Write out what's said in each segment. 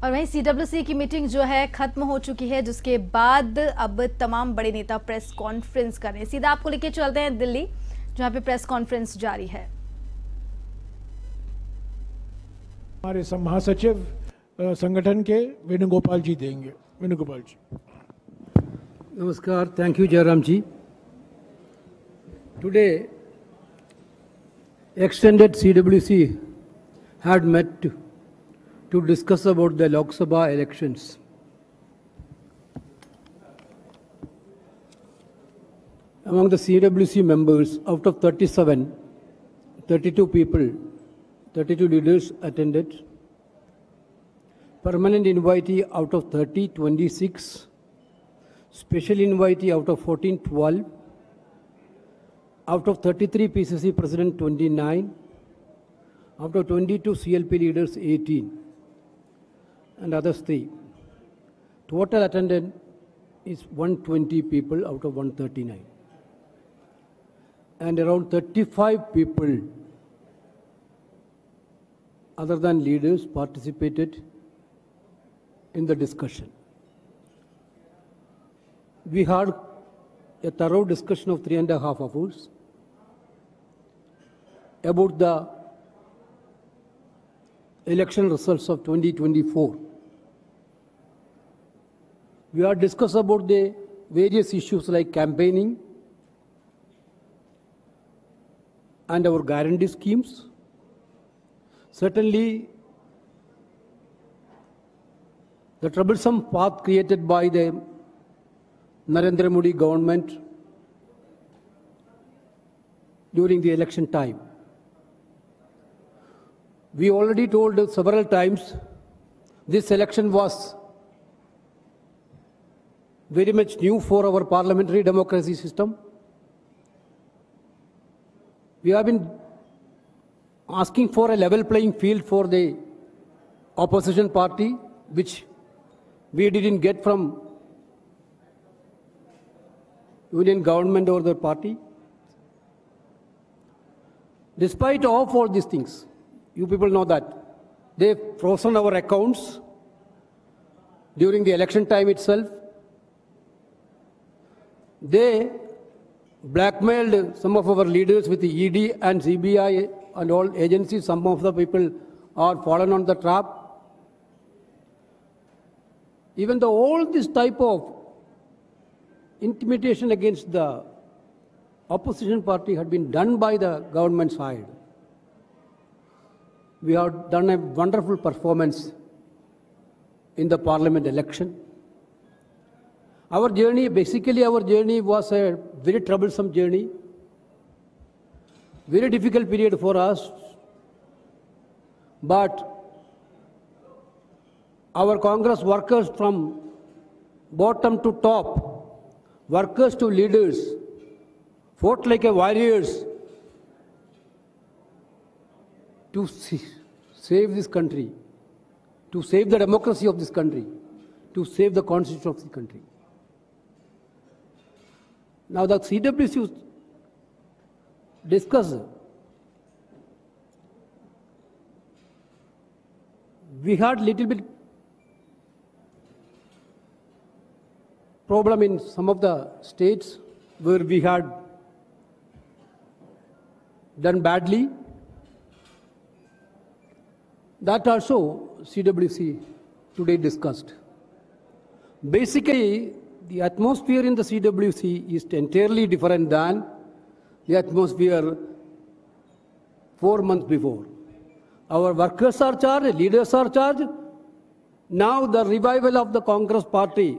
और वहीं सीडब्ल्यूसी की मीटिंग जो है खत्म हो चुकी है, जिसके बाद अब तमाम बड़े नेता प्रेस कॉन्फ्रेंस कर रहे हैं। सीधा आपको लेके चलते हैं दिल्ली, जहां पे प्रेस कॉन्फ्रेंस जारी है। हमारे महासचिव संगठन के वेणुगोपाल जी देंगे। वेणुगोपाल जी। नमस्कार। Thank you Jairam ji. Today extended CWC had met to discuss about the Lok Sabha elections. Among the CWC members, out of 37, 32 people, 32 leaders attended. Permanent invitee out of 30, 26. Special invitee out of 14, 12. Out of 33 PCC President, 29. Out of 22 CLP leaders, 18. And others 3. Total attendance is 120 people out of 139. And around 35 people, other than leaders, participated in the discussion. We had a thorough discussion of 3.5 hours about the election results of 2024. We are discussed about the various issues like campaigning and our guarantee schemes. Certainly, the troublesome path created by the Narendra Modi government during the election time. We already told several times this election was very much new for our parliamentary democracy system. We have been asking for a level playing field for the opposition party, which we didn't get from union government or the party. Despite of all these things, you people know that they frozen our accounts during the election time itself. They blackmailed some of our leaders with the ED and CBI and all agencies. Some of the people are fallen on the trap. Even though all this type of intimidation against the opposition party had been done by the government side, we have done a wonderful performance in the parliament election. Our journey was a very troublesome journey, very difficult period for us, but our Congress workers from bottom to top, workers to leaders, fought like a warriors to save this country, to save the democracy of this country, to save the constitution of the country. Now the CWC discussed, we had little bit problem in some of the states where we had done badly. That also CWC today discussed. Basically, the atmosphere in the CWC is entirely different than the atmosphere 4 months before. Our workers are charged, leaders are charged. Now the revival of the Congress party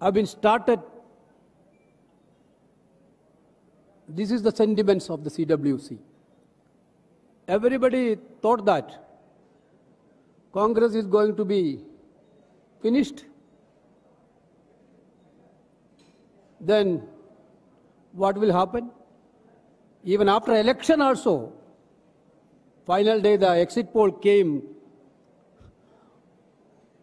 have been started. This is the sentiments of the CWC. Everybody thought that Congress is going to be finished. Then what will happen? Even after election also, final day the exit poll came.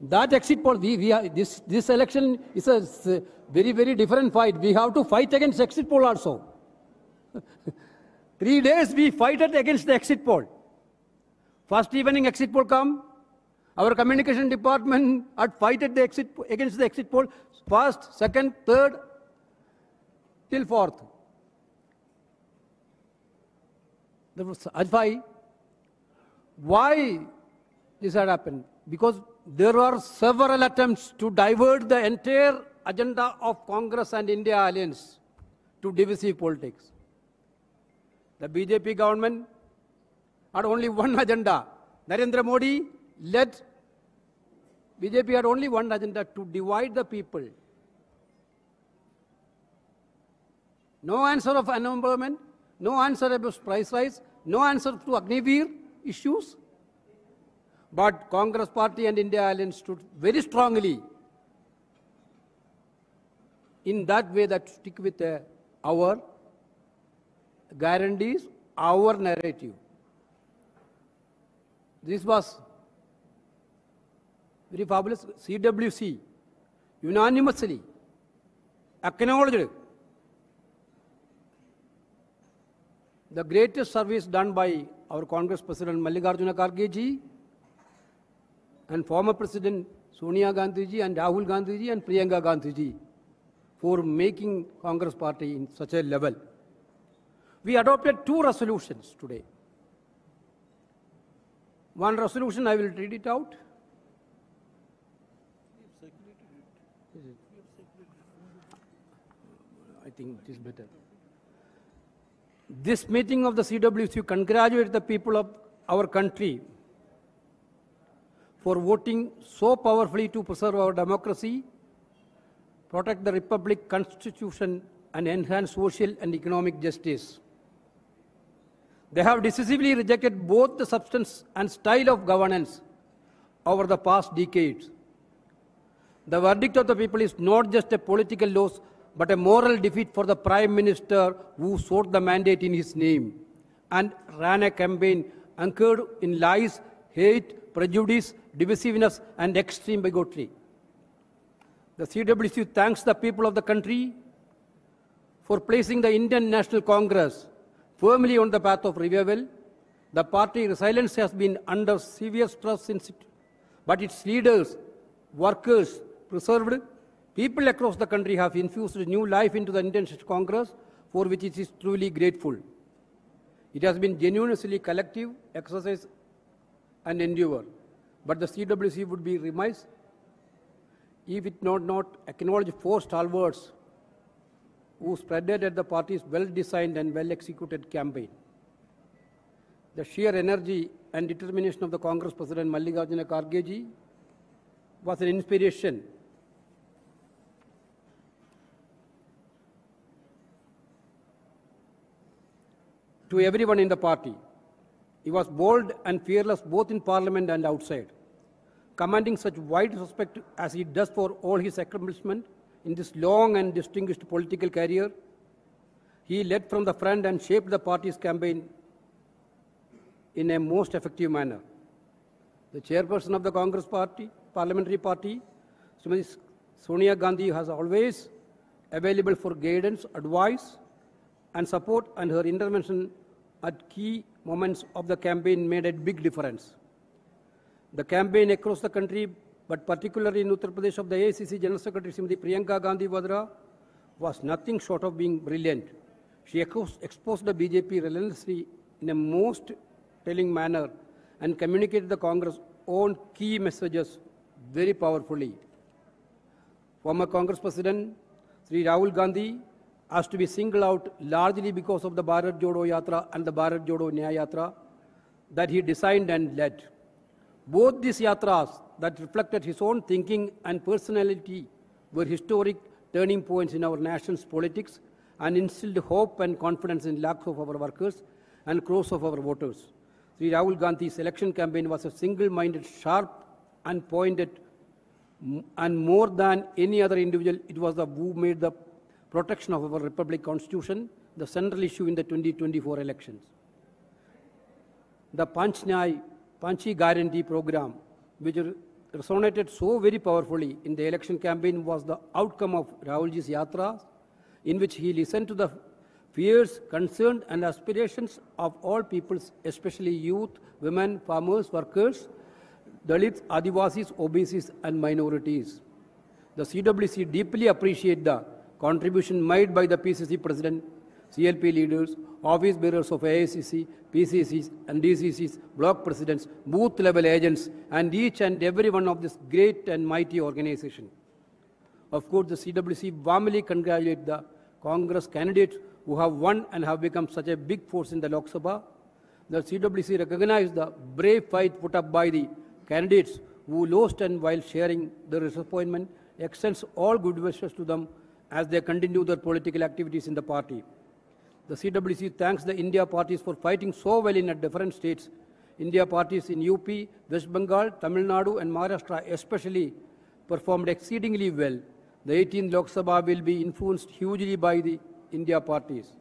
That exit poll, this election is a very, very different fight. We have to fight against exit poll also. 3 days we fight against the exit poll. First evening exit poll come. Our communication department had fighted the against the exit poll, first, second, third, till fourth. There was Ajfai. Why this had happened? Because there were several attempts to divert the entire agenda of Congress and India alliance to divisive politics. The BJP government had only one agenda. Narendra Modi led BJP had only one agenda, to divide the people. No answer of unemployment, no answer about price rise, no answer to Agniveer issues. But Congress party and India alliance stood very strongly in that way, that stick with our guarantees, our narrative. This was very fabulous. CWC unanimously acknowledged the greatest service done by our Congress President Mallikarjuna Kharge ji and former President Sonia Gandhi ji and Rahul Gandhi ji and Priyanka Gandhi ji for making Congress party in such a level. We adopted 2 resolutions today. One resolution, I will read it out. I think it is better. This meeting of the CWC congratulates the people of our country for voting so powerfully to preserve our democracy, protect the Republic Constitution, and enhance social and economic justice. They have decisively rejected both the substance and style of governance over the past decades. The verdict of the people is not just a political loss, but a moral defeat for the Prime Minister who sought the mandate in his name and ran a campaign anchored in lies, hate, prejudice, divisiveness, and extreme bigotry. The CWC thanks the people of the country for placing the Indian National Congress firmly on the path of revival. The party resilience has been under severe stress since it, but its leaders, workers, preserved. People across the country have infused new life into the Indian National Congress, for which it is truly grateful. It has been genuinely collective exercise and endeavor, but the CWC would be remiss if it not acknowledge 4 stalwarts who spreaded at the party's well-designed and well-executed campaign. The sheer energy and determination of the Congress President Mallikarjuna Kharge ji was an inspiration to everyone in the party. He was bold and fearless both in Parliament and outside, commanding such wide respect as he does for all his accomplishments in this long and distinguished political career. He led from the front and shaped the party's campaign in a most effective manner. The chairperson of the Congress Party, Parliamentary Party, Srimati Sonia Gandhi, has always available for guidance, advice, and support, and her intervention at key moments of the campaign made a big difference. The campaign across the country, but particularly in Uttar Pradesh of the AICC General Secretary Srimati Priyanka Gandhi Vadra, was nothing short of being brilliant. She exposed the BJP relentlessly in a most telling manner and communicated the Congress' own key messages very powerfully. Former Congress President Sri Rahul Gandhi has to be singled out largely because of the Bharat Jodo Yatra and the Bharat Jodo Nyaya Yatra that he designed and led. Both these yatras that reflected his own thinking and personality were historic turning points in our nation's politics and instilled hope and confidence in lakhs of our workers and crores of our voters. Sri Rahul Gandhi's election campaign was a single-minded, sharp and pointed, and more than any other individual, it was the who made the protection of our Republic Constitution the central issue in the 2024 elections. The Panchi Guarantee program, which resonated so very powerfully in the election campaign, was the outcome of Rahulji's yatras, in which he listened to the fears, concerns and aspirations of all peoples, especially youth, women, farmers, workers, Dalits, Adivasis, OBCs and minorities. The CWC deeply appreciate the contribution made by the PCC President, CLP leaders, office bearers of AICC, PCCs and DCCs, block presidents, booth level agents and each and every one of this great and mighty organization. Of course, the CWC warmly congratulates the Congress candidates who have won and have become such a big force in the Lok Sabha. The CWC recognizes the brave fight put up by the candidates who lost, and while sharing their disappointment, extends all good wishes to them as they continue their political activities in the party. The CWC thanks the India parties for fighting so well in different states. India parties in UP, West Bengal, Tamil Nadu and Maharashtra especially performed exceedingly well. The 18th Lok Sabha will be influenced hugely by the India parties.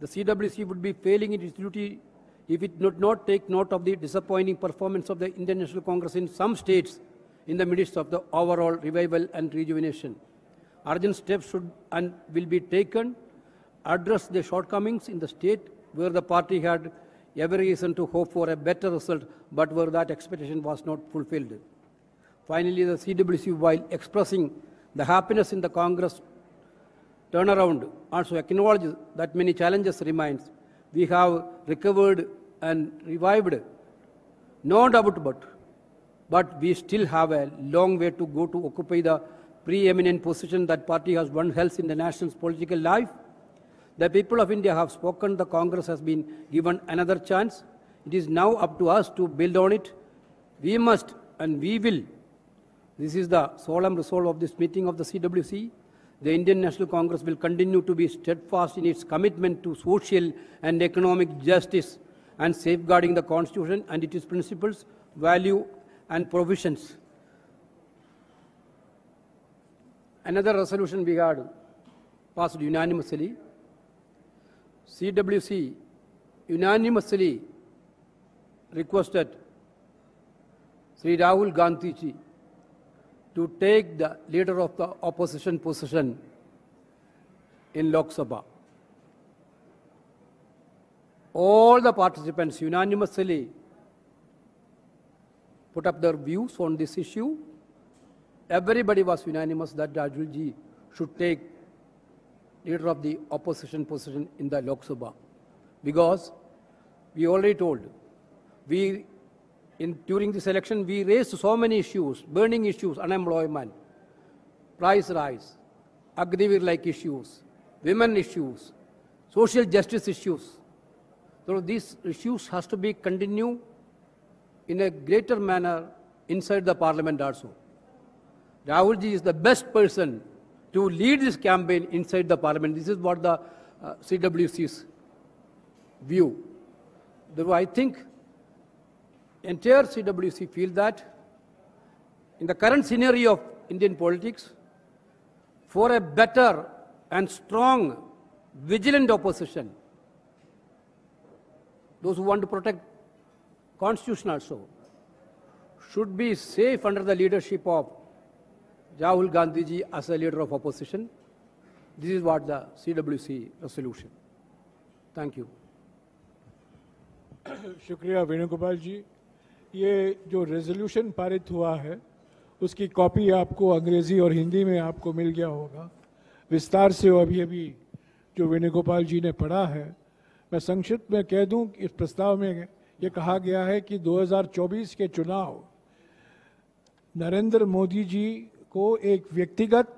The CWC would be failing in its duty if it did not take note of the disappointing performance of the Indian National Congress in some states in the midst of the overall revival and rejuvenation. Urgent steps should and will be taken, address the shortcomings in the state where the party had every reason to hope for a better result, but where that expectation was not fulfilled. Finally, the CWC, while expressing the happiness in the Congress turnaround, also acknowledges that many challenges remain. We have recovered and revived, no doubt but we still have a long way to go to occupy the preeminent position that party has once held in the nation's political life. The people of India have spoken, the Congress has been given another chance. It is now up to us to build on it. We must and we will. This is the solemn resolve of this meeting of the CWC. The Indian National Congress will continue to be steadfast in its commitment to social and economic justice and safeguarding the Constitution and its principles, value and provisions. Another resolution we had passed unanimously. CWC unanimously requested Sri Rahul Gandhi ji to take the leader of the opposition position in Lok Sabha. All the participants unanimously put up their views on this issue. Everybody was unanimous that Rahul ji should take leader of the opposition position in the Lok Sabha. Because we already told, during this election, we raised so many issues, burning issues, unemployment, price rise, Agniveer-like issues, women issues, social justice issues. So these issues has to be continued in a greater manner inside the parliament also. Rahul ji is the best person to lead this campaign inside the parliament. This is what the CWC's view. Therefore, I think entire CWC feel that in the current scenario of Indian politics, for a better and strong, vigilant opposition, those who want to protect Constitution also, should be safe under the leadership of Rahul Gandhi ji as a leader of opposition. This is what the CWC resolution. Thank you. शुक्रिया वेणुगोपाल जी. ये जो resolution पारित हुआ है उसकी copy आपको अंग्रेजी और हिंदी में आपको मिल गया होगा विस्तार से. अभी जो वेणुगोपाल जी ने पढ़ा है, मैं संक्षिप्त में कह दूं कि इस प्रस्ताव में ये कहा गया है कि 2024 के चुनाव नरेंद्र मोदी जी को एक व्यक्तिगत,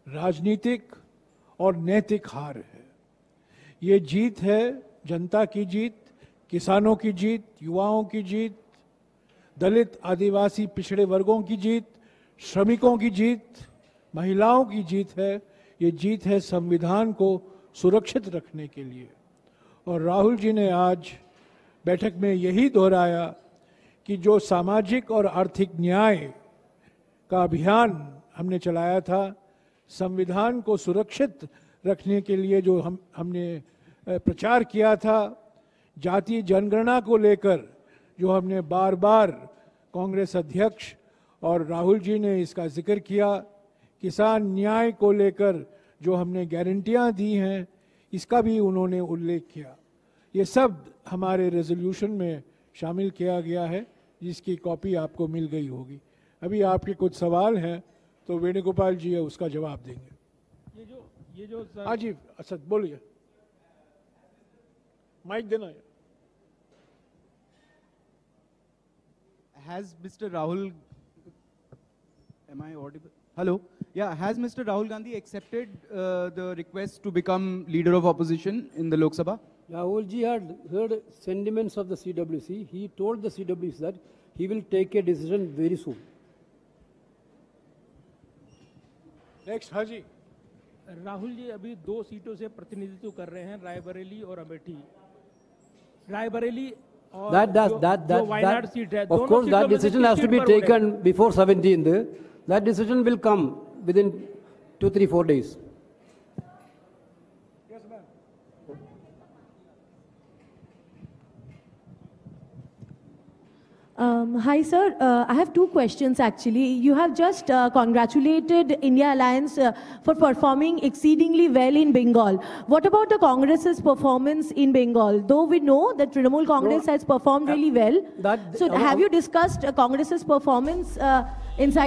राजनीतिक और नैतिक हार है. ये जीत है जनता की जीत, किसानों की जीत, युवाओं की जीत, दलित आदिवासी पिछड़े वर्गों की जीत, श्रमिकों की जीत, महिलाओं की जीत है. ये जीत है संविधान को सुरक्षित रखने के लिए. और राहुल जी ने आज बैठक में यही दोहराया कि जो सामाजिक और आर्थिक न्याय का अभियान हमने चलाया था, संविधान को सुरक्षित रखने के लिए जो हमने प्रचार किया था, जातीय जनगणना को लेकर जो हमने बार बार कांग्रेस अध्यक्ष और राहुल जी ने इसका जिक्र किया, किसान न्याय को लेकर जो हमने गारंटियां दी हैं, इसका भी उन्होंने उल्लेख किया। ये सब हमारे रेजोल्यूशन में शामिल किया गया है, जिसकी कॉपी आपको मिल गई होगी। अभी आपके कुछ सवाल हैं तो वेणुगोपाल जी उसका जवाब देंगे। ये जो सर, हाँ जी असद बोलिए, माइक देना है। Has Mr. Rahul, am I audible? Hello. Yeah, has Mr. Rahul Gandhi accepted the request to become leader of opposition in the Lok Sabha? Rahul ji had heard sentiments of the CWC. He told the CWC that he will take a decision very soon. Next हाँ जी। राहुल जी अभी 2 सीटों से प्रतिनिधित्व कर रहे हैं, रायबरेली और अमेठी। रायबरेली और जो वायनाड सीट है, of course that decision has to be taken before 17th. That decision will come within 2-3-4 days. Hi sir, I have 2 questions actually. You have just congratulated India Alliance for performing exceedingly well in Bengal. What about the Congress's performance in Bengal? Though we know that Trinamool Congress has performed really well. So have you discussed Congress's performance inside